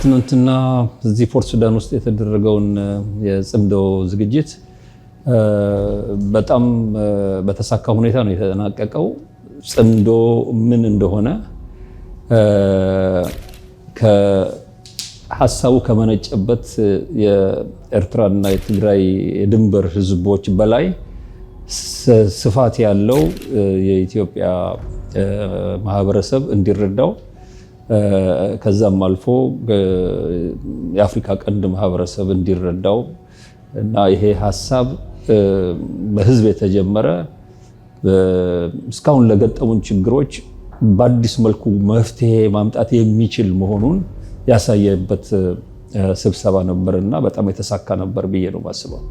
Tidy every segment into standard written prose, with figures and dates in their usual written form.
ትናንትና እዚህ ፖርት ሱዳን ውስጥ የተደረገውን የጽምዶ ዝግጅት በጣም በተሳካ ሁኔታ ነው የተጠናቀቀው። ጽምዶ ምን እንደሆነ ከሐሳቡ ከመነጨበት የኤርትራና የትግራይ የድንበር ህዝቦች በላይ ስፋት ያለው የኢትዮጵያ ማህበረሰብ እንዲረዳው ከዛም አልፎ የአፍሪካ ቀንድ ማህበረሰብ እንዲረዳው እና ይሄ ሐሳብ በህዝብ የተጀመረ እስካሁን ለገጠሙን ችግሮች በአዲስ መልኩ መፍትሄ ማምጣት የሚችል መሆኑን ያሳየበት ስብሰባ ነበርና በጣም የተሳካ ነበር ብዬ ነው ማስበው።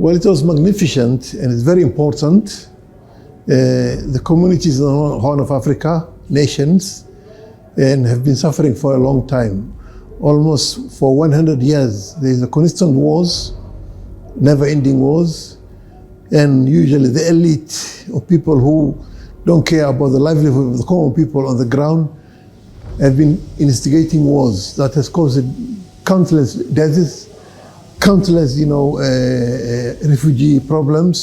Well, it was magnificent and it's very important. The communities in the Horn of Africa, nations, and have been suffering for a long time. Almost for 100 years, there is a constant wars, never-ending wars, and usually the elite of people who don't care about the livelihood of the common people on the ground have been instigating wars that has caused countless deaths, countless, refugee problems.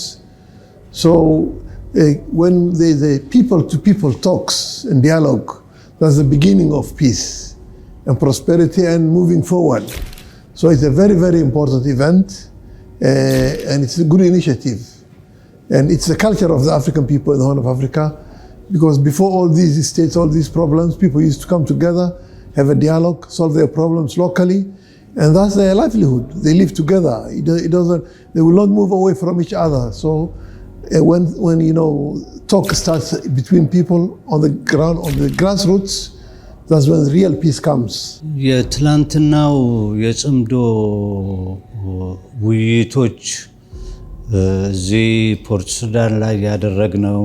So when there's a people-to-people talks and dialogue, that's the beginning of peace and prosperity and moving forward. So it's a very, very important event, and it's a good initiative. And it's the culture of the African people in the Horn of Africa, because before all these states, all these problems, people used to come together, have a dialogue, solve their problems locally, and that's their livelihood. They live together. They will not move away from each other. So when talk starts between people on the ground, on the grassroots, that's when real peace comes. የትላንትናው የጽምዶ ውይይቶች እዚህ ፖርት ሱዳን ላይ ያደረግነው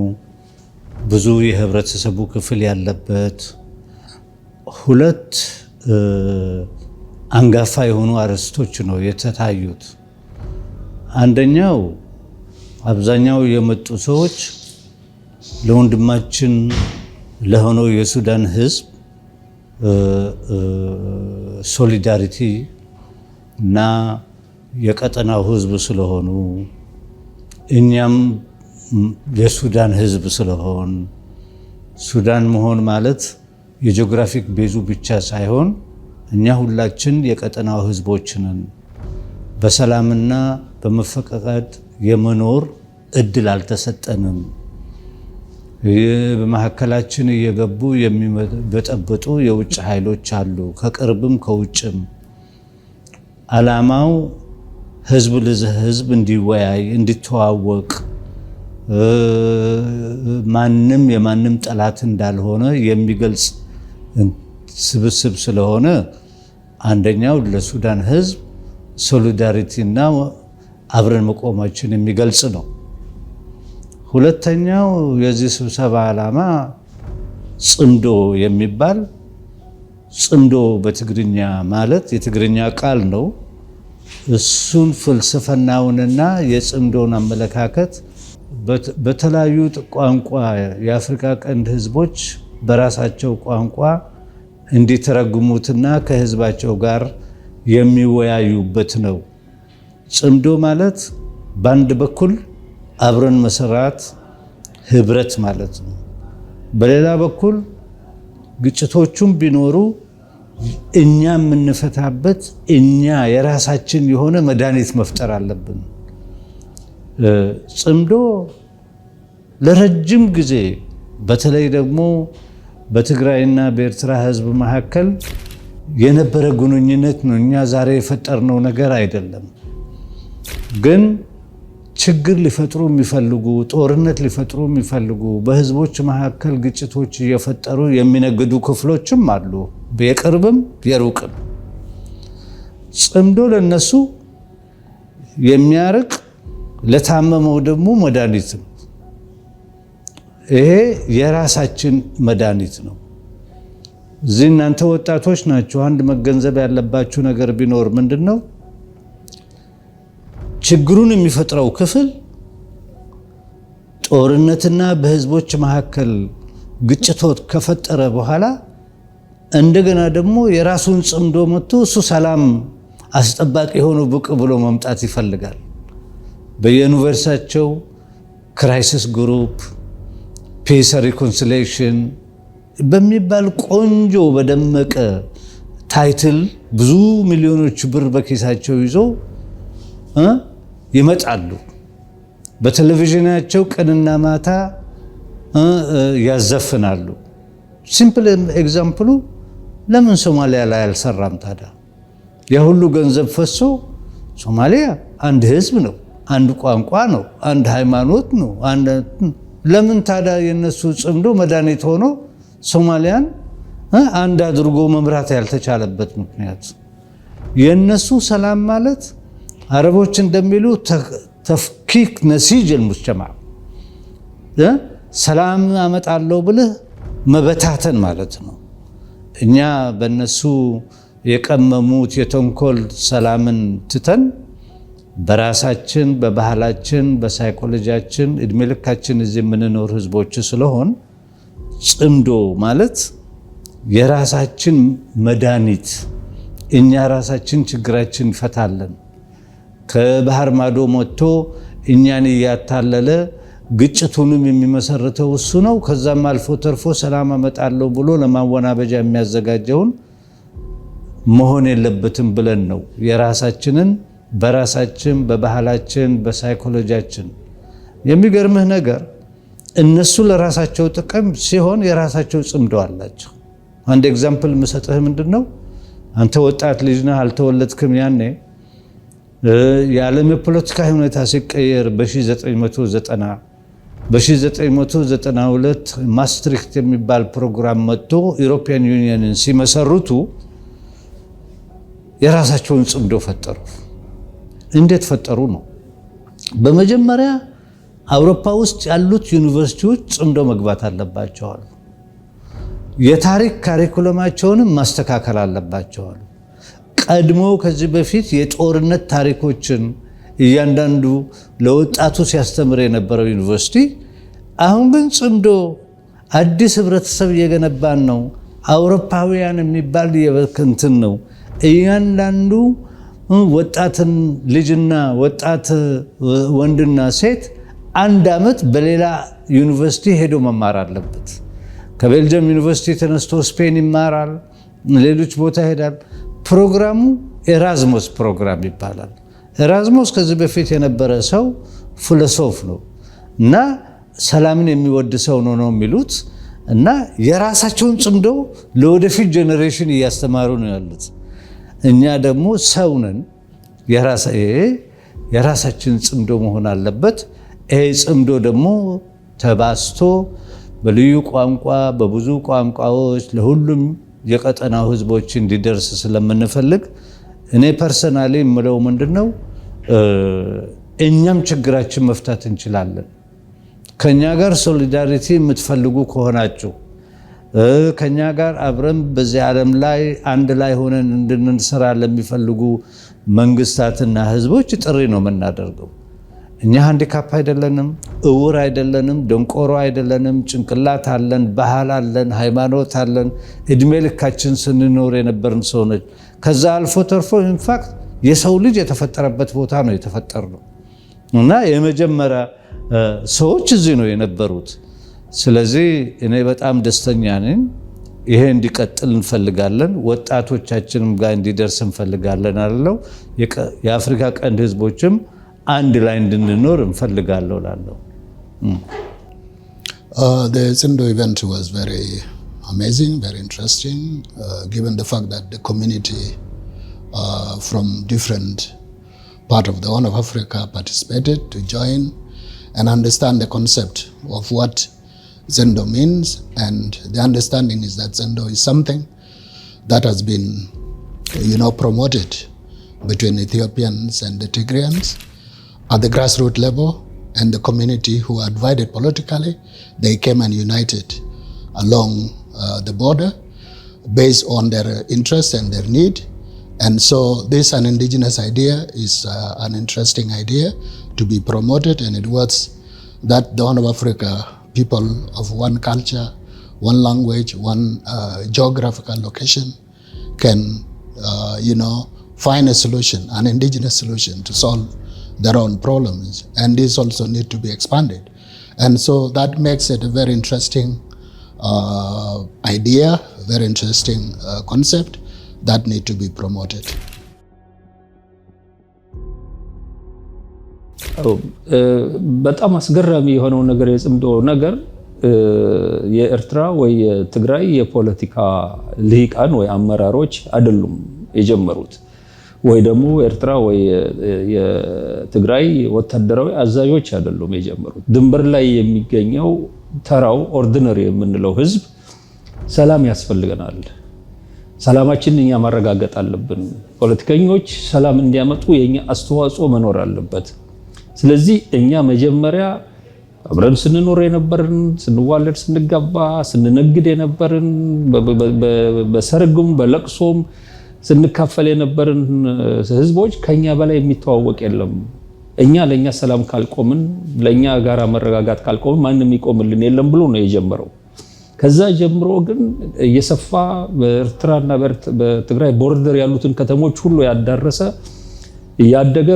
ብዙ የህብረተሰቡ ክፍል ያለበት ሁለት አንጋፋ የሆኑ አርዕስቶች ነው የተታዩት። አንደኛው አብዛኛው የመጡ ሰዎች ለወንድማችን ለሆነው የሱዳን ህዝብ ሶሊዳሪቲ እና የቀጠናው ህዝብ ስለሆኑ እኛም የሱዳን ህዝብ ስለሆን ሱዳን መሆን ማለት የጂኦግራፊክ ቤዙ ብቻ ሳይሆን እኛ ሁላችን የቀጠናው ህዝቦች ነን። በሰላምና በመፈቃቀድ የመኖር እድል አልተሰጠንም። በመሐከላችን እየገቡ የሚበጠብጡ የውጭ ኃይሎች አሉ፣ ከቅርብም ከውጭም። ዓላማው ህዝብ ለህዝብ እንዲወያይ እንዲተዋወቅ ማንም የማንም ጠላት እንዳልሆነ የሚገልጽ ስብስብ ስለሆነ አንደኛው ለሱዳን ህዝብ ሶሊዳሪቲ እና አብረን መቆማችን የሚገልጽ ነው። ሁለተኛው የዚህ ስብሰባ ዓላማ ጽምዶ የሚባል ጽምዶ በትግርኛ ማለት የትግርኛ ቃል ነው። እሱን ፍልስፍናውንና የጽምዶን አመለካከት በተለያዩ ቋንቋ የአፍሪካ ቀንድ ህዝቦች በራሳቸው ቋንቋ እንዲተረጉሙትና ከህዝባቸው ጋር የሚወያዩበት ነው። ጽምዶ ማለት በአንድ በኩል አብረን መስራት ህብረት ማለት ነው። በሌላ በኩል ግጭቶቹም ቢኖሩ እኛ የምንፈታበት እኛ የራሳችን የሆነ መድኃኒት መፍጠር አለብን። ጽምዶ ለረጅም ጊዜ በተለይ ደግሞ በትግራይና በኤርትራ ህዝብ መካከል የነበረ ግንኙነት ነው። እኛ ዛሬ የፈጠርነው ነገር አይደለም። ግን ችግር ሊፈጥሩ የሚፈልጉ ጦርነት ሊፈጥሩ የሚፈልጉ በህዝቦች መካከል ግጭቶች እየፈጠሩ የሚነግዱ ክፍሎችም አሉ፣ የቅርብም የሩቅም። ጽምዶ ለነሱ የሚያርቅ ለታመመው ደግሞ መድኃኒት ነው። ይሄ የራሳችን መድኃኒት ነው። እዚህ እናንተ ወጣቶች ናችሁ። አንድ መገንዘብ ያለባችሁ ነገር ቢኖር ምንድነው? ችግሩን የሚፈጥረው ክፍል ጦርነትና በህዝቦች መካከል ግጭቶች ከፈጠረ በኋላ እንደገና ደግሞ የራሱን ጽምዶ መጥቶ እሱ ሰላም አስጠባቂ ሆኖ ብቅ ብሎ መምጣት ይፈልጋል። በዩኒቨርሲቲያቸው ክራይሲስ ግሩፕ ፒስ ሪኮንሲሌሽን በሚባል ቆንጆ በደመቀ ታይትል ብዙ ሚሊዮኖች ብር በኪሳቸው ይዞ ይመጣሉ። በቴሌቪዥናቸው ቀንና ማታ ያዘፍናሉ። ሲምፕል ኤግዛምፕሉ ለምን ሶማሊያ ላይ አልሰራም ታዲያ? የሁሉ ገንዘብ ፈሶ ሶማሊያ አንድ ህዝብ ነው፣ አንድ ቋንቋ ነው፣ አንድ ሃይማኖት ነው። ለምን ታዲያ የነሱ ጽምዶ መድኃኒት ሆኖ ሶማሊያን አንድ አድርጎ መምራት ያልተቻለበት ምክንያት? የነሱ ሰላም ማለት አረቦች እንደሚሉ ተፍኪክ ነሲጅ المجتمع ሰላም አመጣለሁ ብለህ መበታተን ማለት ነው። እኛ በነሱ የቀመሙት የተንኮል ሰላምን ትተን በራሳችን በባህላችን በሳይኮሎጂያችን እድሜ ልካችን እዚህ የምንኖር ህዝቦች ስለሆን ጽምዶ ማለት የራሳችን መድኃኒት፣ እኛ ራሳችን ችግራችን ፈታለን። ከባህር ማዶ መጥቶ እኛን እያታለለ ግጭቱንም የሚመሰርተው እሱ ነው። ከዛም አልፎ ተርፎ ሰላም አመጣለሁ ብሎ ለማወናበጃ የሚያዘጋጀውን መሆን የለበትም ብለን ነው የራሳችንን በራሳችን በባህላችን በሳይኮሎጂያችን። የሚገርምህ ነገር እነሱ ለራሳቸው ጥቅም ሲሆን የራሳቸው ጽምዶ አላቸው። አንድ ኤግዛምፕል ምሰጥህ ምንድነው? አንተ ወጣት ልጅ ነህ፣ አልተወለድክም ያኔ። የዓለም የፖለቲካ ሁኔታ ሲቀየር በ1992 ማስትሪክት የሚባል ፕሮግራም መጥቶ ዩሮፒያን ዩኒየንን ሲመሰርቱ የራሳቸውን ጽምዶ ፈጠሩ። እንዴት ፈጠሩ ነው? በመጀመሪያ አውሮፓ ውስጥ ያሉት ዩኒቨርሲቲዎች ጽምዶ መግባት አለባቸው። የታሪክ ካሪኩለማቸውንም ማስተካከል አለባቸው። ቀድሞ ከዚህ በፊት የጦርነት ታሪኮችን እያንዳንዱ ለወጣቱ ሲያስተምር የነበረው ዩኒቨርሲቲ አሁን ግን ጽምዶ አዲስ ህብረተሰብ እየገነባን ነው፣ አውሮፓውያን የሚባል የበከንትን ነው። እያንዳንዱ ወጣትን ልጅና ወጣት ወንድና ሴት 1 ዓመት በሌላ ዩኒቨርሲቲ ሄዶ መማር አለበት። ከቤልጅየም ዩኒቨርሲቲ ተነስቶ ስፔን ይማራል፣ ሌሎች ቦታ ይሄዳል። ፕሮግራሙ ኤራዝሞስ ፕሮግራም ይባላል። ኤራዝሞስ ከዚህ በፊት የነበረ ሰው ፊሎሶፍ ነው እና ሰላምን የሚወድ ሰው ነው የሚሉት እና የራሳቸውን ጽምዶ ለወደፊት ጄኔሬሽን እያስተማሩ ነው ያሉት። እኛ ደግሞ ሰው ነን፣ የራሳችን ጽምዶ መሆን አለበት። ይሄ ጽምዶ ደግሞ ተባስቶ በልዩ ቋንቋ በብዙ ቋንቋዎች ለሁሉም የቀጠናው ህዝቦች እንዲደርስ ስለምንፈልግ እኔ ፐርሰናሊ የምለው ምንድነው፣ እኛም ችግራችን መፍታት እንችላለን። ከኛ ጋር ሶሊዳሪቲ የምትፈልጉ ከሆናችሁ ከኛ ጋር አብረን በዚህ ዓለም ላይ አንድ ላይ ሆነን እንድንሰራ ለሚፈልጉ መንግስታትና ህዝቦች ጥሪ ነው የምናደርገው። እኛ ሃንዲካፕ አይደለንም፣ እውር አይደለንም፣ ደንቆሮ አይደለንም። ጭንቅላት አለን፣ ባህል አለን፣ ሃይማኖት አለን። እድሜ ልካችን ስንኖር የነበርን ሰው ነች። ከዛ አልፎ ተርፎ ኢንፋክት የሰው ልጅ የተፈጠረበት ቦታ ነው የተፈጠርነው እና የመጀመሪያ ሰዎች እዚህ ነው የነበሩት። ስለዚህ እኔ በጣም ደስተኛ ነኝ። ይሄ እንዲቀጥል እንፈልጋለን። ወጣቶቻችንም ጋር እንዲደርስ እንፈልጋለን አለው። የአፍሪካ ቀንድ ህዝቦችም አንድ ላይ እንድንኖር እንፈልጋለሁ ላለው። The Zindo event was very amazing, very interesting, given the fact that the community from different part of the Horn of Africa participated to join and understand the concept of what Zindo means. And the understanding is that Zindo is something that has been, promoted between Ethiopians and the Tigrayans at the grassroots level, and the community who are divided politically, they came and united along the border based on their interests and their need. And so this an indigenous idea is an interesting idea to be promoted, and it was that the Horn of Africa, people of one culture, one language, one geographical location can, find a solution, an indigenous solution to solve their own problems. And this also need to be expanded. And so that makes it a very interesting idea, very interesting concept that need to be promoted. በጣም አስገራሚ የሆነው ነገር የጽምዶ ነገር የኤርትራ ወይ የትግራይ የፖለቲካ ልሂቃን ወይ አመራሮች አይደሉም የጀመሩት ወይ ደግሞ ኤርትራ ወይ የትግራይ ወታደራዊ አዛዦች አይደሉም የጀመሩት። ድንበር ላይ የሚገኘው ተራው ኦርዲነሪ የምንለው ህዝብ ሰላም ያስፈልገናል፣ ሰላማችንን እኛ ማረጋገጥ አለብን፣ ፖለቲከኞች ሰላም እንዲያመጡ የኛ አስተዋጽኦ መኖር አለበት። ስለዚህ እኛ መጀመሪያ አብረን ስንኖር የነበርን፣ ስንዋለድ ስንጋባ ስንነግድ የነበርን፣ በሰርግም በለቅሶም ስንካፈል የነበርን ህዝቦች ከኛ በላይ የሚተዋወቅ የለም። እኛ ለኛ ሰላም ካልቆምን፣ ለኛ ጋራ መረጋጋት ካልቆምን ማንም ይቆምልን የለም ብሎ ነው የጀመረው። ከዛ ጀምሮ ግን እየሰፋ በኤርትራና በትግራይ ቦርደር ያሉትን ከተሞች ሁሉ ያዳረሰ እያደገ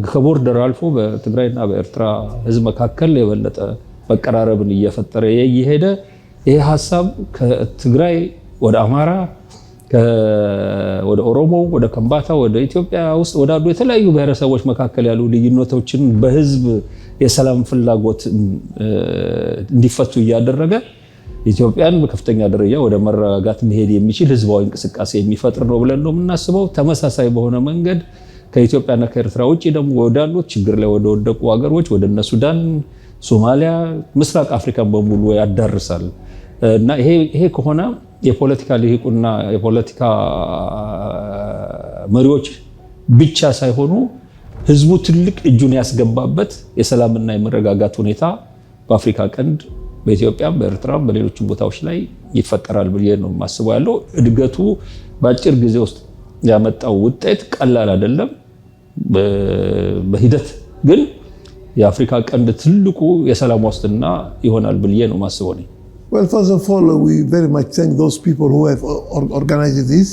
ከቦርደር አልፎ በትግራይና በኤርትራ ህዝብ መካከል የበለጠ መቀራረብን እየፈጠረ እየሄደ ይሄ ሐሳብ ከትግራይ ወደ አማራ፣ ወደ ኦሮሞ፣ ወደ ከምባታ፣ ወደ ኢትዮጵያ ውስጥ ወዳሉ የተለያዩ ብሔረሰቦች መካከል ያሉ ልዩነቶችን በህዝብ የሰላም ፍላጎት እንዲፈቱ እያደረገ ኢትዮጵያን በከፍተኛ ደረጃ ወደ መረጋጋት መሄድ የሚችል ህዝባዊ እንቅስቃሴ የሚፈጥር ነው ብለን ነው የምናስበው። ተመሳሳይ በሆነ መንገድ ከኢትዮጵያና ከኤርትራ ውጪ ደግሞ ወዳሉት ችግር ላይ ወደ ወደቁ ሀገሮች ወደ እነ ሱዳን፣ ሶማሊያ፣ ምስራቅ አፍሪካን በሙሉ ያዳርሳል እና ይሄ ከሆነ የፖለቲካ ልሂቁና የፖለቲካ መሪዎች ብቻ ሳይሆኑ ህዝቡ ትልቅ እጁን ያስገባበት የሰላምና የመረጋጋት ሁኔታ በአፍሪካ ቀንድ በኢትዮጵያም በኤርትራም በሌሎችም ቦታዎች ላይ ይፈጠራል ብዬ ነው የማስበው። ያለው እድገቱ በአጭር ጊዜ ውስጥ ያመጣው ውጤት ቀላል አይደለም። በሂደት ግን የአፍሪካ ቀንድ ትልቁ የሰላም ዋስትና ይሆናል ብዬ ነው የማስበው ነኝ። Well, first of all, we very much thank those people who have organized this.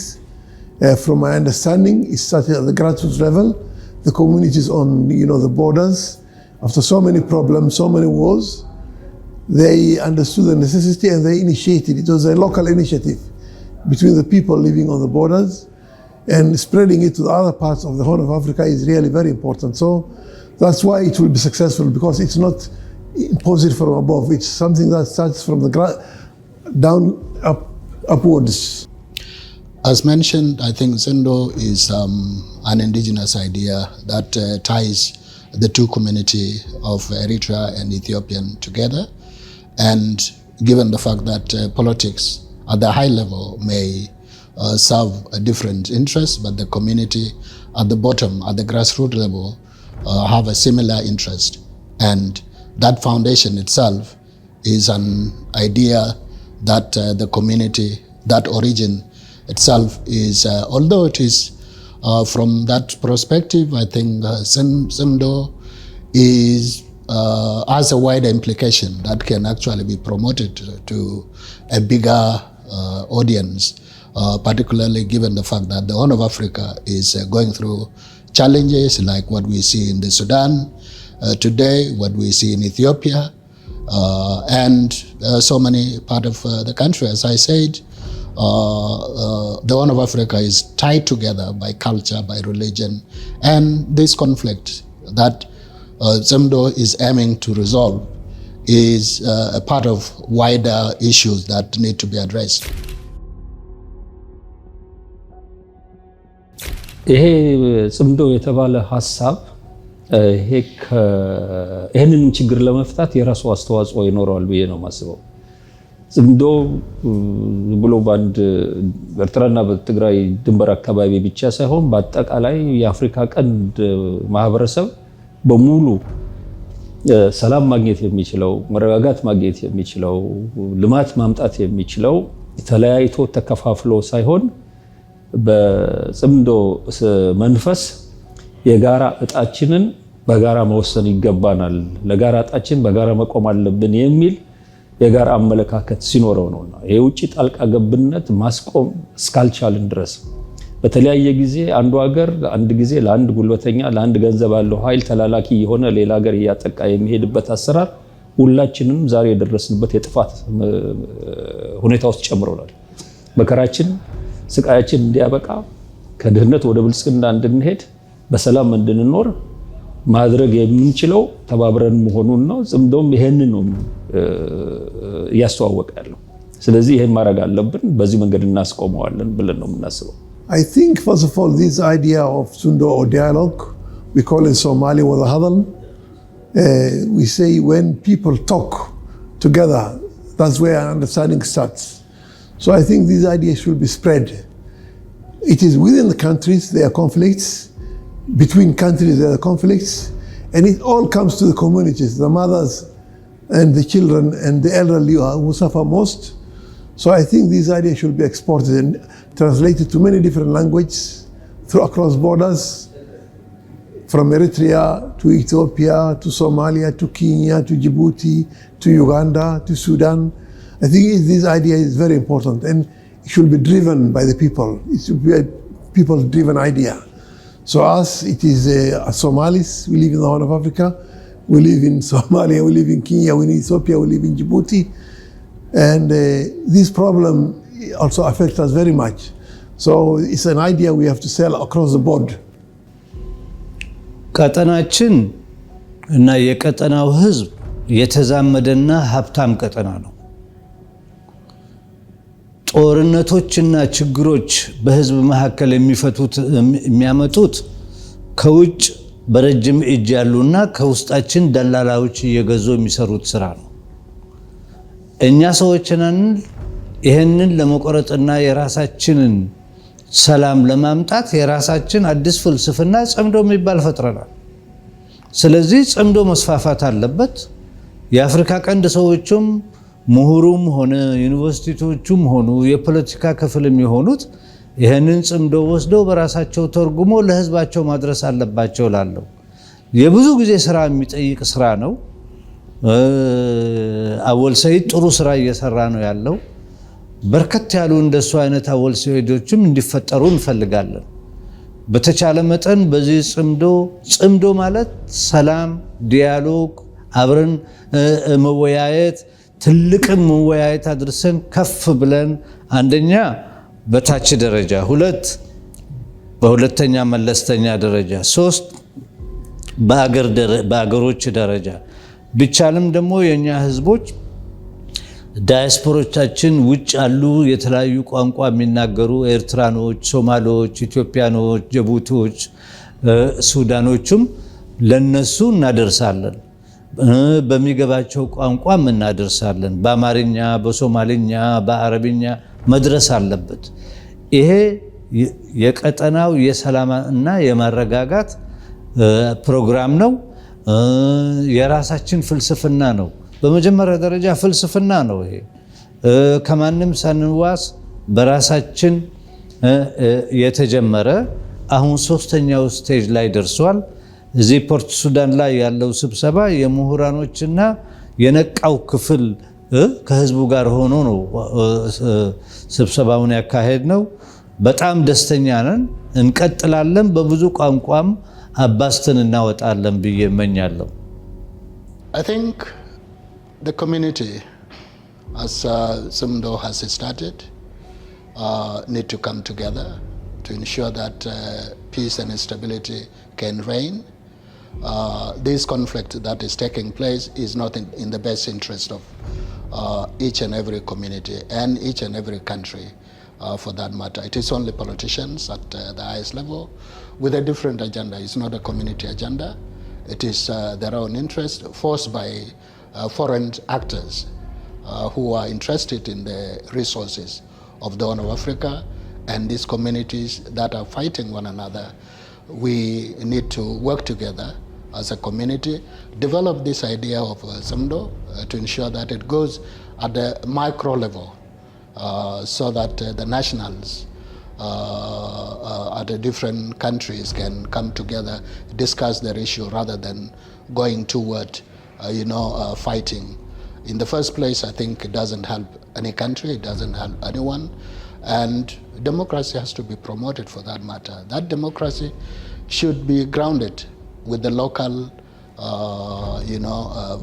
From my understanding, it started at the grassroots level. The communities on, the borders, after so many problems, so many wars, they understood the necessity and they initiated. It was a local initiative between the people living on the borders, and spreading it to the other parts of the Horn of Africa is really very important. So that's why it will be successful, because it's not imposed from above. It's something that starts from the down upwards. As mentioned, I think Zindo is an indigenous idea that ties the two communities of Eritrea and Ethiopian together. And given the fact that politics at the high level may serve a different interest, but the community at the bottom, at the grassroots level, have a similar interest. And that foundation itself is an idea that the community, that origin itself is, although it is from that perspective, I think Zindo is has a wider implication that can actually be promoted to a bigger audience, particularly given the fact that the Horn of Africa is going through challenges like what we see in the Sudan today, what we see in Ethiopia, and so many parts of the country. As I said, the Horn of Africa is tied together by culture, by religion, and this conflict that Zindo is aiming to resolve is a part of wider issues that need to be addressed. ይሄ ጽምዶ የተባለ ሐሳብ ይሄንን ችግር ለመፍታት የራሱ አስተዋጽኦ ይኖረዋል ብዬ ነው የማስበው። ጽምዶ ብሎ ባንድ ኤርትራና በትግራይ ድንበር አካባቢ ብቻ ሳይሆን በአጠቃላይ የአፍሪካ ቀንድ ማህበረሰብ በሙሉ ሰላም ማግኘት የሚችለው፣ መረጋጋት ማግኘት የሚችለው፣ ልማት ማምጣት የሚችለው ተለያይቶ ተከፋፍሎ ሳይሆን በጽምዶ መንፈስ የጋራ እጣችንን በጋራ መወሰን ይገባናል፣ ለጋራ እጣችን በጋራ መቆም አለብን የሚል የጋራ አመለካከት ሲኖረው ነውና የውጭ ጣልቃ ገብነት ማስቆም እስካልቻልን ድረስ በተለያየ ጊዜ አንዱ ሀገር አንድ ጊዜ ለአንድ ጉልበተኛ ለአንድ ገንዘብ ያለው ኃይል ተላላኪ የሆነ ሌላ ሀገር እያጠቃ የሚሄድበት አሰራር ሁላችንም ዛሬ የደረስንበት የጥፋት ሁኔታ ውስጥ ጨምሮናል። መከራችን ስቃያችን እንዲያበቃ ከድህነት ወደ ብልጽግና እንድንሄድ በሰላም እንድንኖር ማድረግ የምንችለው ተባብረን መሆኑን ነው። ጽምዶም ይሄንን ነው እያስተዋወቀ ያለው። ስለዚህ ይሄን ማድረግ አለብን። በዚህ መንገድ እናስቆመዋለን ብለን ነው የምናስበው። I think first of all this idea of Sundo or dialogue, we call in Somali wada hadal. We say when people talk together, that's where understanding starts. So I think these ideas should be spread. It is within the countries there are conflicts, between countries there are conflicts, and it all comes to the communities, the mothers and the children and the elderly who suffer most. So I think these ideas should be exported and translated to many different languages across borders, from Eritrea to Ethiopia to Somalia to Kenya to Djibouti to Uganda to Sudan. I think this idea is very important and it should be driven by the people. It should be a people-driven idea. So us, it is Somalis, we live in the Horn of Africa, we live in Somalia, we live in Kenya, we live in Ethiopia, we live in Djibouti. And this problem also affects us very much. So it's an idea we have to sell across the board. ቀጠናችን እና የቀጠናው ህዝብ የተዛመደና ሀብታም ቀጠና ነው። ጦርነቶችና ችግሮች በህዝብ መካከል የሚያመጡት ከውጭ በረጅም እጅ ያሉና ከውስጣችን ደላላዎች እየገዙ የሚሰሩት ስራ ነው። እኛ ሰዎችንን ይሄንን ለመቆረጥና የራሳችንን ሰላም ለማምጣት የራሳችን አዲስ ፍልስፍና ጽምዶ የሚባል ፈጥረናል። ስለዚህ ጽምዶ መስፋፋት አለበት። የአፍሪካ ቀንድ ሰዎችም ምሁሩም ሆነ ዩኒቨርሲቲዎቹም ሆኑ የፖለቲካ ክፍል የሚሆኑት ይሄንን ጽምዶ ወስደው በራሳቸው ተርጉሞ ለህዝባቸው ማድረስ አለባቸው ላለው የብዙ ጊዜ ስራ የሚጠይቅ ስራ ነው። አወል ሰይድ ጥሩ ስራ እየሰራ ነው ያለው። በርከት ያሉ እንደሱ አይነት አወል ሰይዶችም እንዲፈጠሩ እንፈልጋለን። በተቻለ መጠን በዚህ ጽምዶ ማለት ሰላም፣ ዲያሎግ፣ አብረን መወያየት፣ ትልቅ መወያየት አድርሰን ከፍ ብለን አንደኛ በታች ደረጃ፣ ሁለት በሁለተኛ መለስተኛ ደረጃ፣ ሶስት በአገሮች ደረጃ ቢቻልም ደግሞ የኛ ህዝቦች ዳያስፖሮቻችን ውጭ አሉ የተለያዩ ቋንቋ የሚናገሩ ኤርትራኖች፣ ሶማሌዎች፣ ኢትዮጵያኖች፣ ጅቡቲዎች፣ ሱዳኖችም ለነሱ እናደርሳለን። በሚገባቸው ቋንቋ እናደርሳለን። በአማርኛ፣ በሶማሊኛ፣ በአረብኛ መድረስ አለበት። ይሄ የቀጠናው የሰላምና የማረጋጋት ፕሮግራም ነው። የራሳችን ፍልስፍና ነው። በመጀመሪያ ደረጃ ፍልስፍና ነው። ይሄ ከማንም ሳንዋስ በራሳችን የተጀመረ አሁን ሶስተኛው ስቴጅ ላይ ደርሷል። እዚህ ፖርት ሱዳን ላይ ያለው ስብሰባ የምሁራኖችና የነቃው ክፍል ከህዝቡ ጋር ሆኖ ነው ስብሰባውን ያካሄድ ነው። በጣም ደስተኛ ነን። እንቀጥላለን። በብዙ ቋንቋም አባስተን እናወጣለን ብዬ እመኛለሁ። I think the community, as Sumdo has started, need to come together to ensure that peace and stability can reign. This conflict that is taking place is not in the best interest of each and every community and each and every country. For that matter, it is only politicians at the highest level with a different agenda. It's not a community agenda. It is their own interest forced by foreign actors who are interested in the resources of the Horn of Africa and these communities that are fighting one another. We need to work together as a community, develop this idea of Sumdo to ensure that it goes at the micro level. So that the nationals at the different countries can come together, discuss their issue rather than going toward, fighting In the first place, I think it doesn't help any country, it doesn't help anyone, and democracy has to be promoted for that matter. That democracy should be grounded with the local,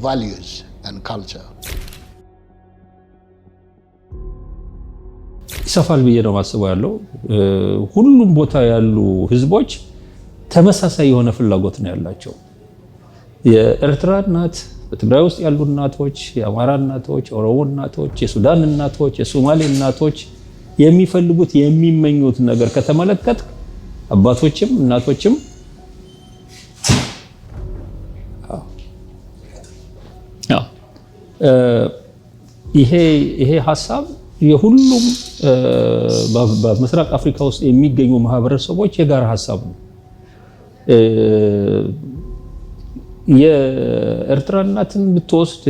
values and culture. ይሰፋል ብዬ ነው ማስበው ያለው ሁሉም ቦታ ያሉ ህዝቦች ተመሳሳይ የሆነ ፍላጎት ነው ያላቸው። የኤርትራ እናት፣ በትግራይ ውስጥ ያሉ እናቶች፣ የአማራ እናቶች፣ የኦሮሞ እናቶች፣ የሱዳን እናቶች፣ የሶማሌ እናቶች የሚፈልጉት የሚመኙት ነገር ከተመለከት አባቶችም እናቶችም ይሄ ሐሳብ የሁሉም በምስራቅ አፍሪካ ውስጥ የሚገኙ ማህበረሰቦች የጋራ ሐሳብ ነው። የኤርትራ እናትን ብትወስድ፣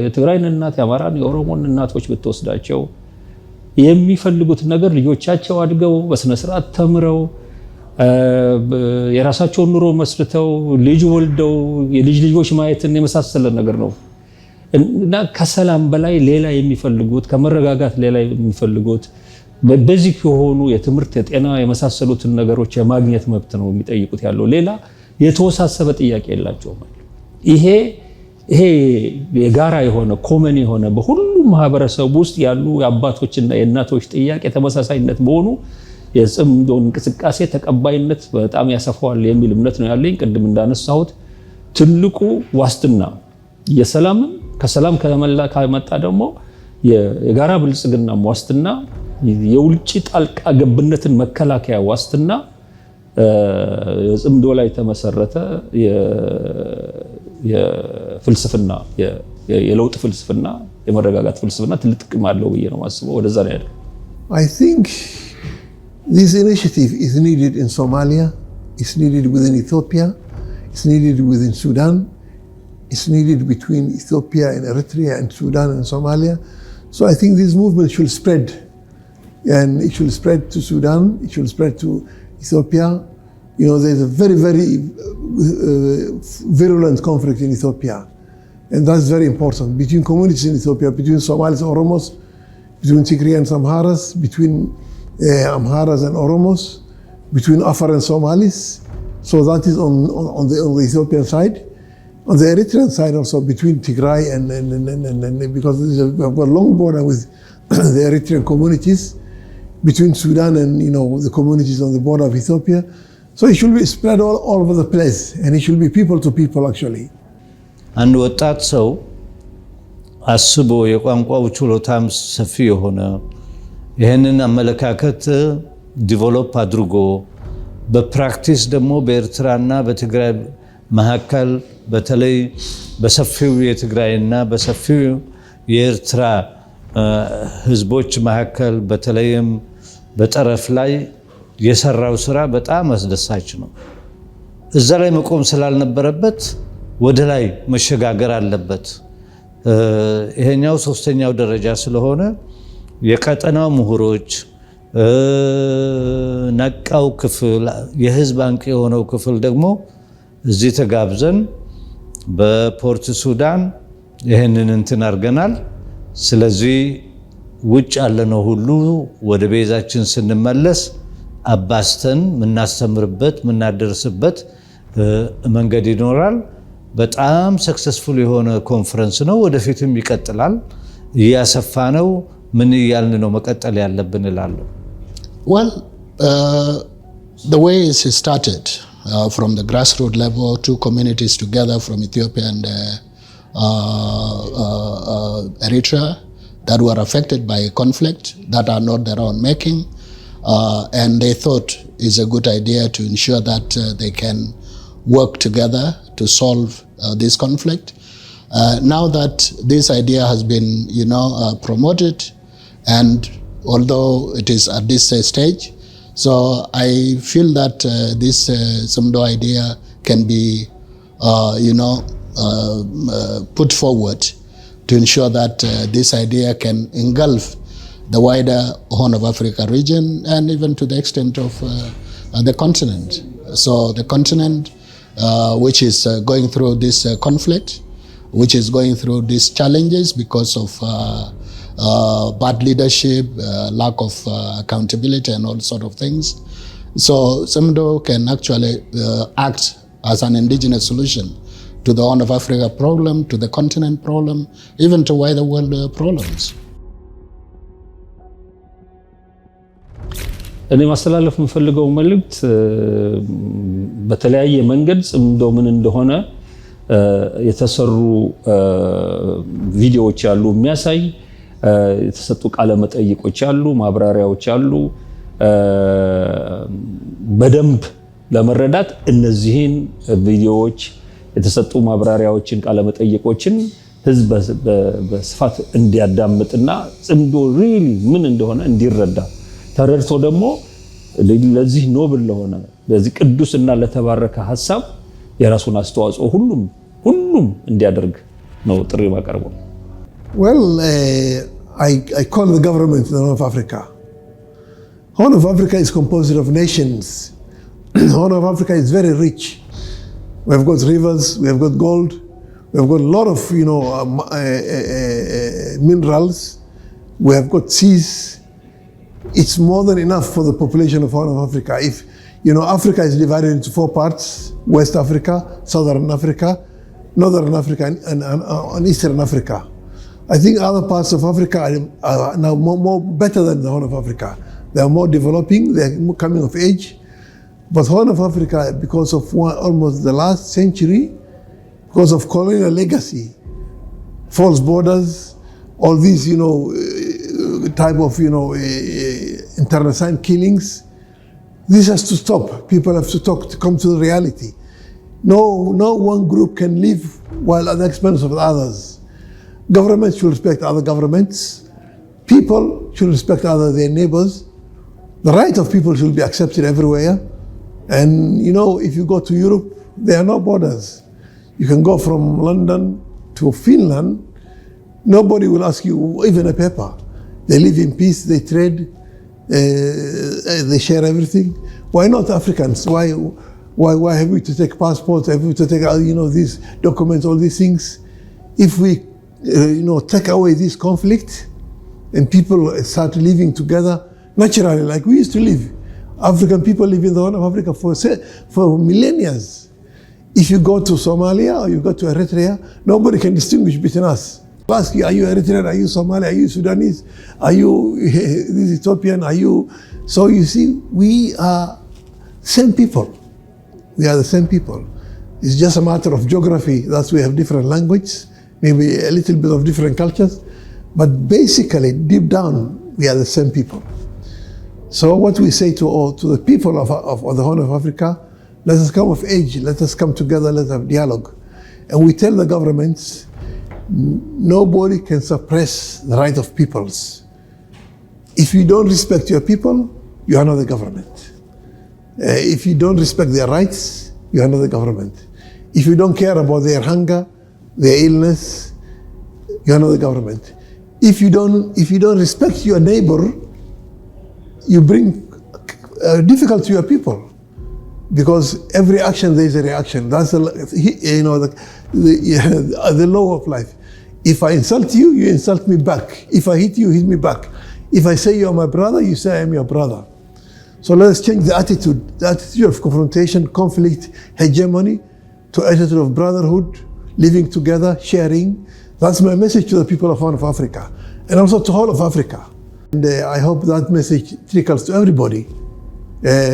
የትግራይን እናት፣ የአማራን፣ የኦሮሞን እናቶች ብትወስዳቸው የሚፈልጉት ነገር ልጆቻቸው አድገው በስነ ስርዓት ተምረው የራሳቸውን ኑሮ መስርተው ልጅ ወልደው የልጅ ልጆች ማየትን የመሳሰለ ነገር ነው እና ከሰላም በላይ ሌላ የሚፈልጉት ከመረጋጋት ሌላ የሚፈልጉት በዚህ የሆኑ የትምህርት፣ የጤና የመሳሰሉትን ነገሮች የማግኘት መብት ነው የሚጠይቁት ያለው። ሌላ የተወሳሰበ ጥያቄ የላቸውም። ይሄ የጋራ የሆነ ኮመን የሆነ በሁሉም ማህበረሰብ ውስጥ ያሉ የአባቶችና የእናቶች ጥያቄ ተመሳሳይነት በሆኑ የጽምዶ እንቅስቃሴ ተቀባይነት በጣም ያሰፋዋል የሚል እምነት ነው ያለኝ። ቅድም እንዳነሳሁት ትልቁ ዋስትና የሰላምን ከሰላም ከመጣ ደግሞ የጋራ ብልጽግና ዋስትና የውጭ ጣልቃ ገብነትን መከላከያ ዋስትና የጽምዶ ላይ ተመሰረተ የፍልስፍና የለውጥ ፍልስፍና የመረጋጋት ፍልስፍና ትልቅ ጥቅም አለው ብዬ ነው ማስበው። ወደዛ ነው ያለው። I think this initiative is needed in Somalia, it's needed within Ethiopia, it's needed within Sudan, it's needed between Ethiopia and Eritrea and Sudan and Somalia. So I think this movement should spread, and it should spread to Sudan, it should spread to Ethiopia. You know, there's a very, very virulent conflict in Ethiopia, and that's very important between communities in Ethiopia, between Somalis and Oromos, between Tigray and Amharas, between Amharas and Oromos, between Afar and Somalis. So that is on the Ethiopian side. On the Eritrean side also, between Tigray and because there's a long border with the Eritrean communities, between Sudan and the communities on the border of Ethiopia. So it should be spread all over the place, and it should be people to people actually. አንድ ወጣት ሰው አስቦ የቋንቋው ችሎታም ሰፊ የሆነ ይህንን አመለካከት ዲቨሎፕ አድርጎ በፕራክቲስ ደግሞ በኤርትራና በትግራይ መካከል በተለይ በሰፊው የትግራይና በሰፊው የኤርትራ ህዝቦች መካከል በተለይም በጠረፍ ላይ የሰራው ስራ በጣም አስደሳች ነው። እዛ ላይ መቆም ስላልነበረበት ወደ ላይ መሸጋገር አለበት። ይሄኛው ሶስተኛው ደረጃ ስለሆነ የቀጠናው ምሁሮች ነቃው ክፍል የህዝብ አንቂ የሆነው ክፍል ደግሞ እዚህ ተጋብዘን በፖርት ሱዳን ይሄንን እንትን አድርገናል። ስለዚህ ውጭ ያለነው ሁሉ ወደ ቤዛችን ስንመለስ አባስተን ምናስተምርበት ምናደርስበት መንገድ ይኖራል። በጣም ሰክሰስፉል የሆነ ኮንፈረንስ ነው። ወደፊትም ይቀጥላል። እያሰፋ ነው። ምን ያልን ነው መቀጠል ያለብን እላለሁ። Well, the way it started from the grassroots level, two communities together from Ethiopia and Eritrea that were affected by a conflict that are not their own making, and they thought it's a good idea to ensure that they can work together to solve this conflict. Now that this idea has been, promoted, and although it is at this stage, so I feel that this Sumdo idea can be, put forward to ensure that this idea can engulf the wider Horn of Africa region and even to the extent of the continent. So the continent, which is going through this conflict, which is going through these challenges because of bad leadership, lack of accountability and all sort of things. So CIMDO can actually act as an indigenous solution to the Horn of Africa problem, to the continent problem, even to wider world problems. እኔ ማስተላለፍ የምፈልገው መልእክት በተለያየ መንገድ ጽምዶ ምን እንደሆነ የተሰሩ ቪዲዮዎች አሉ የሚያሳይ የተሰጡ ቃለ መጠይቆች አሉ ማብራሪያዎች አሉ በደንብ ለመረዳት እነዚህን ቪዲዮዎች የተሰጡ ማብራሪያዎችን ቃለ መጠይቆችን ህዝብ በስፋት እንዲያዳምጥና ጽምዶ ሪሊ ምን እንደሆነ እንዲረዳ ተረድቶ ደግሞ ለዚህ ኖብል ለሆነ ለዚህ ቅዱስና ለተባረከ ሐሳብ የራሱን አስተዋጽኦ ሁሉም እንዲያደርግ ነው ጥሪ ማቀርበው። Well, I call the government of the Horn of Africa. Horn of Africa is composed of nations. Horn of Africa is very rich. We have got rivers, we have got gold, we have got a lot of minerals, we have got seas. It's more than enough for the population of Horn of Africa. If Africa is divided into 4 parts: West Africa, Southern Africa, Northern Africa, and Eastern Africa. I think other parts of Africa are now more better than the Horn of Africa. They are more developing, they are more coming of age. But Horn of Africa, because of almost the last century, because of colonial legacy, false borders, all these, type of, internecine killings, this has to stop. People have to come to the reality. No one group can live while at the expense of the others. Governments should respect other governments. People should respect their neighbors. The right of people should be accepted everywhere. And if you go to Europe, there are no borders. You can go from London to Finland. Nobody will ask you even a paper. They live in peace, they trade, they share everything. Why not Africans? Why have we to take passports? Have we to take these documents, all these things? If we take away this conflict and people start living together naturally like we used to live. African people live in the Horn of Africa for millennia. If you go to Somalia or you go to Eritrea, nobody can distinguish between us. Ask you, are you Eritrean? Are you Somali? Are you Sudanese? Are you this Ethiopian? Are you? So you see, we are same people. We are the same people. It's just a matter of geography. That's we have different languages, maybe a little bit of different cultures, but basically, deep down, we are the same people. So what we say to the people of the Horn of Africa, let us come of age, let us come together, let us have dialogue. And we tell the governments, nobody can suppress the right of peoples. If you don't respect your people, you are not the government. If you don't respect their rights, you are not the government. If you don't care about their hunger, their illness, you are not the government. If you don't respect your neighbor, you bring difficulty to your people, because every action there is a reaction. That's the law of life. If I insult you, you insult me back. If I hit you, hit me back. If I say you are my brother, you say I am your brother. So let us change the attitude of confrontation, conflict, hegemony, to attitude of brotherhood, living together, sharing. That's my message to the people of Horn of Africa, and also to all of Africa. And I hope that message trickles to everybody.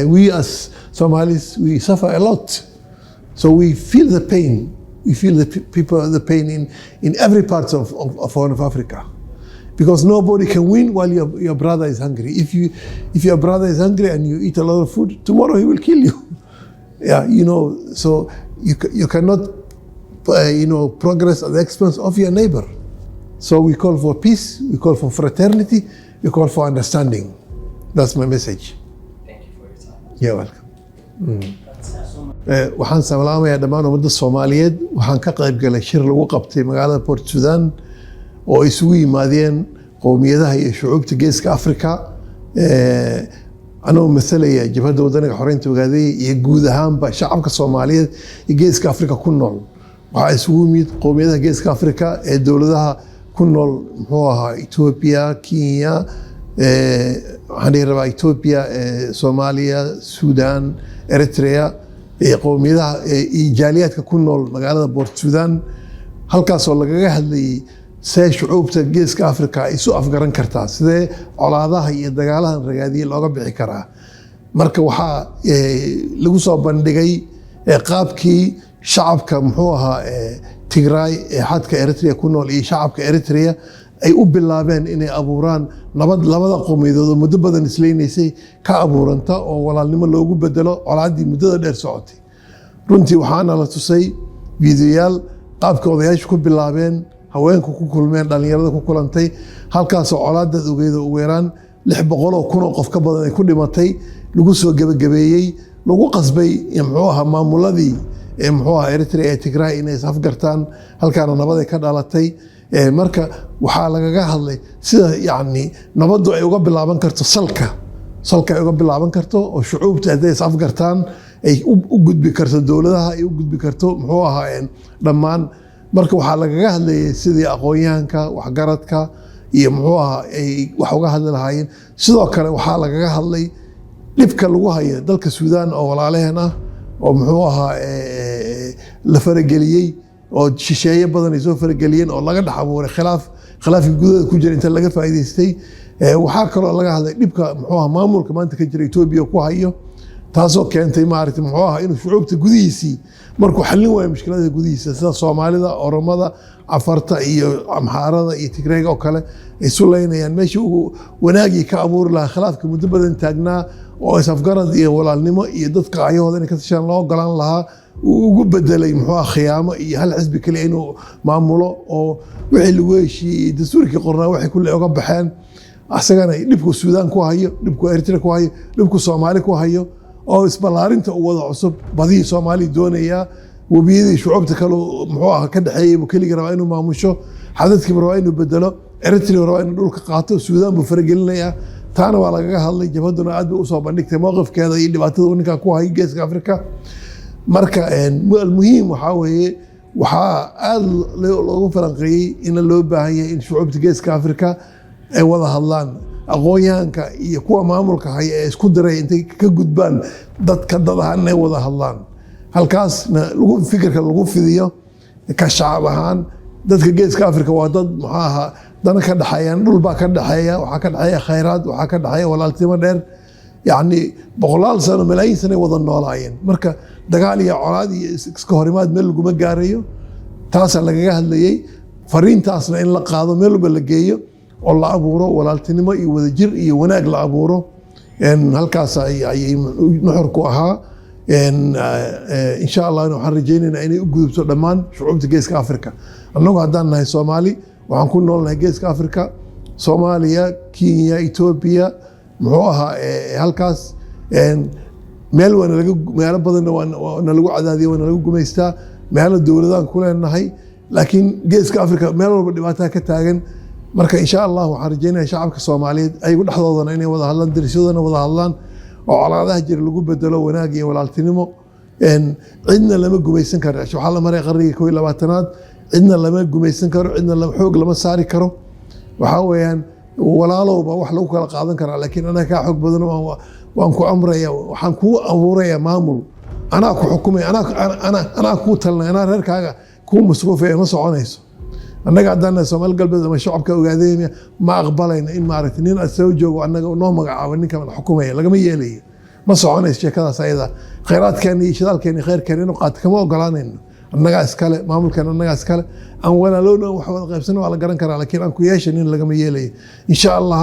We as Somalis, we suffer a lot. So we feel the pain. We feel the pain in every part of Horn of Africa. Because nobody can win while your brother is hungry. If your brother is hungry and you eat a lot of food, tomorrow he will kill you. So you cannot progress at the expense of your neighbor. So we call for peace, we call for fraternity, we call for understanding. That's my message. Thank you for your time. You're welcome. waxaan salaamayaa dhammaan ummadda Soomaaliyeed. Waxaan ka qayb galay shir lagu qabtay magaalada Port Sudan oo isugu yimaadeen qowmiyadaha iyo shucuubta geeska Afrika. anoo masalaya jabhadda wadaniga xoreynta ogaadey iyo guud ahaanba shacabka Soomaaliyeed ee geeska Afrika ku nool. waxaa isugu yimid qowmiyadaha geeska Afrika ee dowladaha ku nool muxuu ahaa Ethiopia, Kenya, waxaan rabaa Ethiopia, Soomaaliya, Sudan, Eritrea, qowmiyadaha jaaliyadka ku nool magaalada Port Sudan, halkaas oo lagaga hadlayay see shucuubta geeska Afrika ay isu afgaran kartaa, sidee colaadaha iyo dagaalahan ragaadiyay looga bixi karaa. marka waxaa lagu soo bandhigay qaabkii shacabka muxuu ahaa Tigray ee xadka Eritrea ku nool iyo shacabka Eritrea ay u bilaabeen inay abuuraan nabad labada qowmiyadood oo muddo badan isleeyaysay ka abuuranta oo walaalnimo loogu bedelo colaadii muddada dheer socotay. runtii waxaana la tusay fiidiyoyaal qaabka odayaashu ku bilaabeen, haweenku ku kulmeen, dhalinyarada ku kulantay, halkaas oo colaadda ogeedo u weeraan 600,000 oo qof ka badan ay ku dhimatay, lagu soo gabagabeeyay, lagu qasbay muxuu ahaa maamuladii muxuu ahaa Eritrea ee Tigray inay afgartaan, halkaana nabad ay ka dhalatay. marka waxaa lagaga hadlay sida yani nabaddu ay uga bilaaban karto salka ay uga bilaaban karto oo shucuubta haday is afgartaan ay u gudbi karto dowladaha, ay u gudbi karto muxuu ahaa dhammaan. marka waxaa lagaga hadlayay sidii aqoonyahanka, waxgaradka iyo muxuu ahaa ay wax uga hadli lahaayeen. sidoo kale waxaa lagaga hadlay dhibka lagu hayo dalka Suudaan oo walaalaheen ah oo muxuu ahaa la farageliyay oo shisheeye badan ay soo farageliyeen oo laga dhex abuuray khilaaf gudaha ku jira inta laga faa'iideystay. waxaa kaloo laga hadlay dhibka muxuu ahaa maamulka maanta ka jira Ethiopia ku hayo, taasoo keentay maaragtay muxuu ahaa inuu shucuubta gudihiisii markuu xallin waayo mushkilada gudihiisa sida Soomaalida, Oromada, Afarta iyo Amhaarada iyo Tigrayga oo kale ay suleynayaan meeshii uu wanaagii ka abuuri lahaa khilaafka muddo badan taagnaa oo is-afgarad iyo walaalnimo iyo dadka ayahooda inay ka tashaan loo ogolaan lahaa ugu bedelay muxuu ahaa khiyaamo iyo hal xisbi kale inuu maamulo oo wixii lagu heshiiyey dastuurkii qornaa waxay kulli uga baxeen. asagana dhibku Suudaan ku hayo, dhibku Eritrea ku hayo, dhibku Soomaali ku hayo oo isbalaarinta u wada cusub badii Soomaali doonaya, wabiyadii shucuubta kale muxuu ahaa ka dhaxeeyay buu kaliya rabaa inuu maamusho, xadadkii rabaa inuu bedelo, Eritrea rabaa inuu dhulka qaato, Suudaan buu faragelinayaa. taana waa lagaga hadlay, jabhaduna aad bay u soo bandhigtay mowqifkeeda iyo dhibaatada uu ninkan ku hayo geeska Afrika. marka muhiim waxaa weeye waxaa aad loogu falanqeeyey in loo baahan yahay in shucuubta geeska Afrika ay wada hadlaan, aqoonyahanka iyo kuwa maamulka haya ee isku diray intay ka gudbaan dadka dadahan inay wada hadlaan, halkaasna fikirka lagu fidiyo ka shacab ahaan. dadka geeska Afrika waa dad muxuu ahaa dana ka dhaxeeyaan, dhul baa ka dhaxeeya, waxaa ka dhaxeeya khayraad, waxaa ka dhaxeeya walaaltimo dheer, yani 100 sano malaayiin sano wada noolaayeen. marka dagaal iyo colaad iyo iska horimaad meel laguma gaarayo, taasa lagaga hadlayay. fariintaasna in la qaado meel walba la geeyo oo la abuuro walaaltinimo iyo wadajir iyo wanaag la abuuro. halkaas ayay nuxurku ahaa. insha Allah waxaan rajaynaynaa inay u gudubto dhammaan shucuubta geeska Afrika. annagu haddaan nahay Soomaali waxaan ku noolnahay geeska Afrika, Soomaaliya, Kenya, Ethiopia, muxuu ahaa halkaas meelo badan waana lagu cadaadiyay, waana lagu gumaystaa, meelo dowladaan ku leenahay, laakiin geeska Afrika meel walba dhibaatada ka taagan. marka insha Allah waxaan rajaynayaa shacabka Soomaaliyeed ayagu dhexdoodana inay wada hadlaan, darisyadana wada hadlaan oo colaadaha jira lagu bedelo wanaag iyo walaaltinimo. cidna lama gumaysan karo, waxaa la maray qarnigii 21aad, cidna lama gumaysan karo, cidna xoog lama saari karo. waxaa weeyaan walaalowba wax lagu kala qaadan karaa, laakiin anaga kaa xoog badan waan ku amraya, waxaan kuu abuuraya maamul, anaa ku xukumay, anaa kuu talinay, anaa reerkaaga kuu masruufaya, ma soconayso. annaga haddaan Soomaali galbeed ama shacabka ogaadeen ma aqbalayna in maaragtay nin soo joogo annaga noo magacaabo ninka xukumaya, lagama yeelayo, ma soconayso sheekadaas ayada. khayraadkeena iyo shidaalkeena khayrkeena inuu qaato kama ogolaanayno. annagaa iskale, maamulkeena annagaa iskale, aan walaalowna wax wada qaybsano waa la garan karaa, laakiin aan ku yeeshanin lagama yeelayo. insha Allah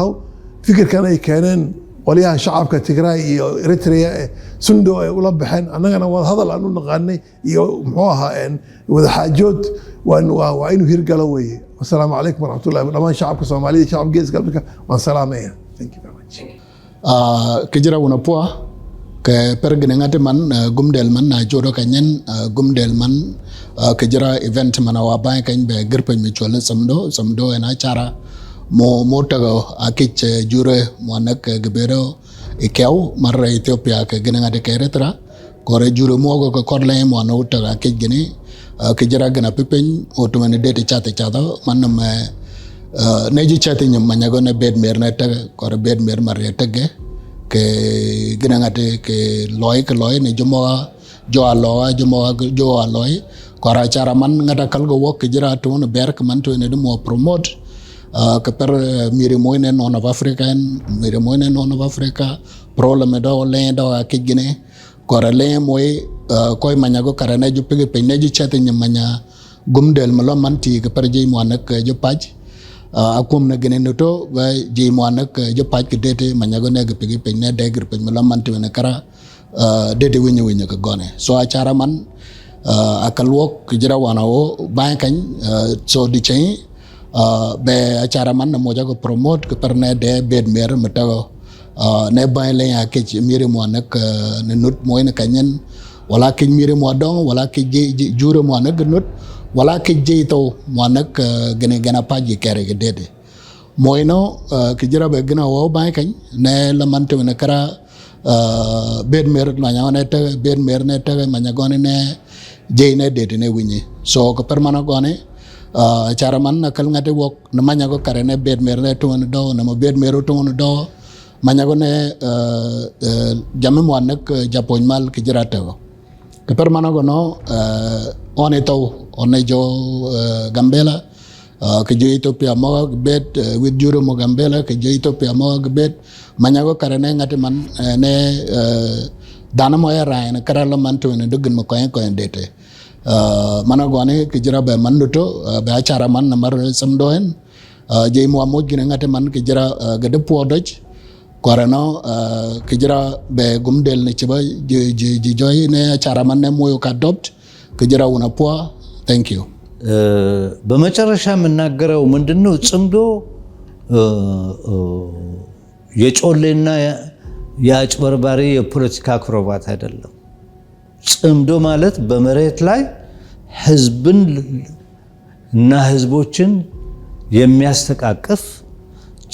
fikirkan ay keeneen qoliyaha shacabka Tigray iyo Eritrea sundo ay ula baxeen, annagana wada hadal aan u naqaanay iyo muxuu ahaa wada xaajood waa inuu hirgalo weeye. wassalaamu calaykum waraxmatullahi dhammaan shacabka Soomaaliyeed, shacabka geeska Afrika waan salaamaya. thank you very much. kejira unapua ke pergene ngate man gumdel man na joro kanyen gumdel man kejira event man wa ba kan be gerpe mi chole samdo ena cara mo tago akich jure mo nak gebero ikeu mar Ethiopia ke gene ngate ke Eritrea kore jure mo ko korle mo no tago akich gene kijira gana pipen otumani date chata manam neji chatting manyago ne bed mer na ta kor bed mer mare tage ke gina ngate ke loy ne jo aloy kora cara man ngata kalgo wok kijira to no berk man to ne mo promote ke per miri moine non of Africa problem do le do akigine kora le moy koy manyago karane ju pege pe ne ju chatting manya gumdel malo manti ke per jey mo nak ju paj akum na gene to ga jey mo nak ju paj ke dete manyago ne ge pege pe ne degr pe malo manti ne kara dete winya ka gone so acara man akal wok kijira wana wo bayan kan so di chain be acara man na moja ko promote ke per ne de bed mer metago ne bayan le ya ke mire mo nak ne nut moy na kanyen wala ke mire mo dong wala ke jure mo nak nut wala ke to mo nak gena paji kere ke dede moy no kijira be gena wo bayan kan ne la man to ne kara bed mer na nya ne te bed mer ne te ma nya gone ne jey ne dede ne winyi so ko permana gone cara man na kal ngate wok na ma nya go kare ne bed mer ne to do na mo bed mer to do ma nya go ne jamme mo nak japoñ mal ki jirate go ko permana go no on eto on jo Gambela ke jo Ethiopia mo bed with juro mo Gambela ke jo Ethiopia mo bed manyago karane ngati man ne dana mo era ne karala man to ne dugin mo ko dete mana gone kijira be manduto be acara man na mar samdoen jey mo mo gine ngati man kijira gade podoj korano kijira be gumdel ne ciba ji joy ne acara man ne moyo ka adopt kijira una po thank you በመጨረሻ የምናገረው ምንድነው ጽምዶ የጮሌና የአጭበርባሪ የፖለቲካ አክሮባት አይደለም። ጽምዶ ማለት በመሬት ላይ ህዝብን እና ህዝቦችን የሚያስተቃቅፍ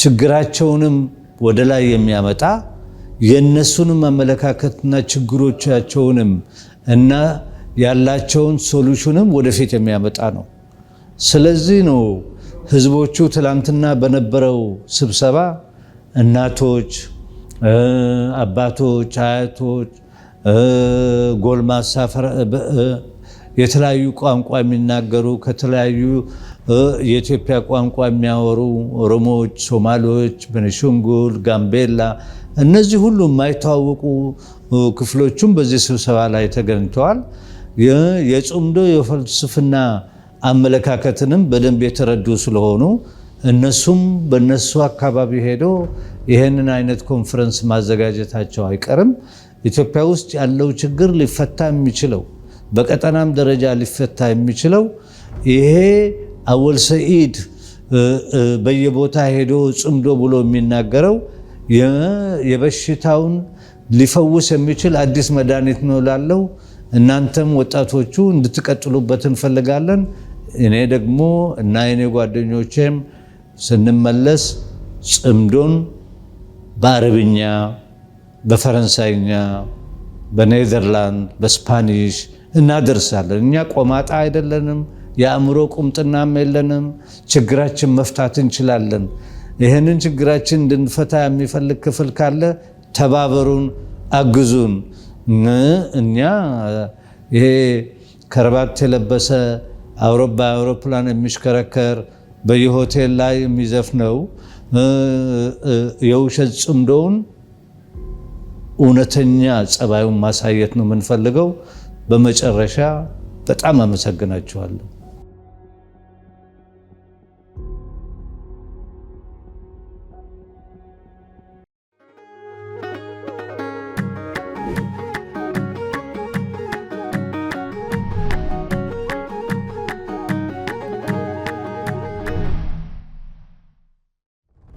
ችግራቸውንም ወደ ላይ የሚያመጣ የነሱንም አመለካከትና ችግሮቻቸውንም እና ያላቸውን ሶሉሽንም ወደፊት የሚያመጣ ነው። ስለዚህ ነው ህዝቦቹ ትላንትና በነበረው ስብሰባ እናቶች፣ አባቶች፣ አያቶች፣ ጎልማሳ የተለያዩ ቋንቋ የሚናገሩ ከተለያዩ የኢትዮጵያ ቋንቋ የሚያወሩ ኦሮሞዎች፣ ሶማሌዎች፣ ቤኒሻንጉል፣ ጋምቤላ እነዚህ ሁሉ የማይተዋወቁ ክፍሎቹም በዚህ ስብሰባ ላይ ተገኝተዋል። የጽምዶ የፍልስፍና አመለካከትንም በደንብ የተረዱ ስለሆኑ እነሱም በነሱ አካባቢ ሄዶ ይሄንን አይነት ኮንፈረንስ ማዘጋጀታቸው አይቀርም። ኢትዮጵያ ውስጥ ያለው ችግር ሊፈታ የሚችለው በቀጠናም ደረጃ ሊፈታ የሚችለው ይሄ አወል ሰኢድ በየቦታ ሄዶ ጽምዶ ብሎ የሚናገረው የበሽታውን ሊፈውስ የሚችል አዲስ መድኃኒት ነው ላለው እናንተም ወጣቶቹ እንድትቀጥሉበት እንፈልጋለን። እኔ ደግሞ እና የኔ ጓደኞቼም ስንመለስ ጽምዶን በአረብኛ፣ በፈረንሳይኛ፣ በኔዘርላንድ፣ በስፓኒሽ እናደርሳለን። እኛ ቆማጣ አይደለንም፣ የአእምሮ ቁምጥናም የለንም። ችግራችን መፍታት እንችላለን። ይህንን ችግራችን እንድንፈታ የሚፈልግ ክፍል ካለ ተባበሩን፣ አግዙን። እኛ ይሄ ከረባት የለበሰ አውሮፕላን የሚሽከረከር በየሆቴል ላይ የሚዘፍነው የውሸት ጽምዶውን እውነተኛ ጸባዩን ማሳየት ነው የምንፈልገው። በመጨረሻ በጣም አመሰግናችኋለሁ።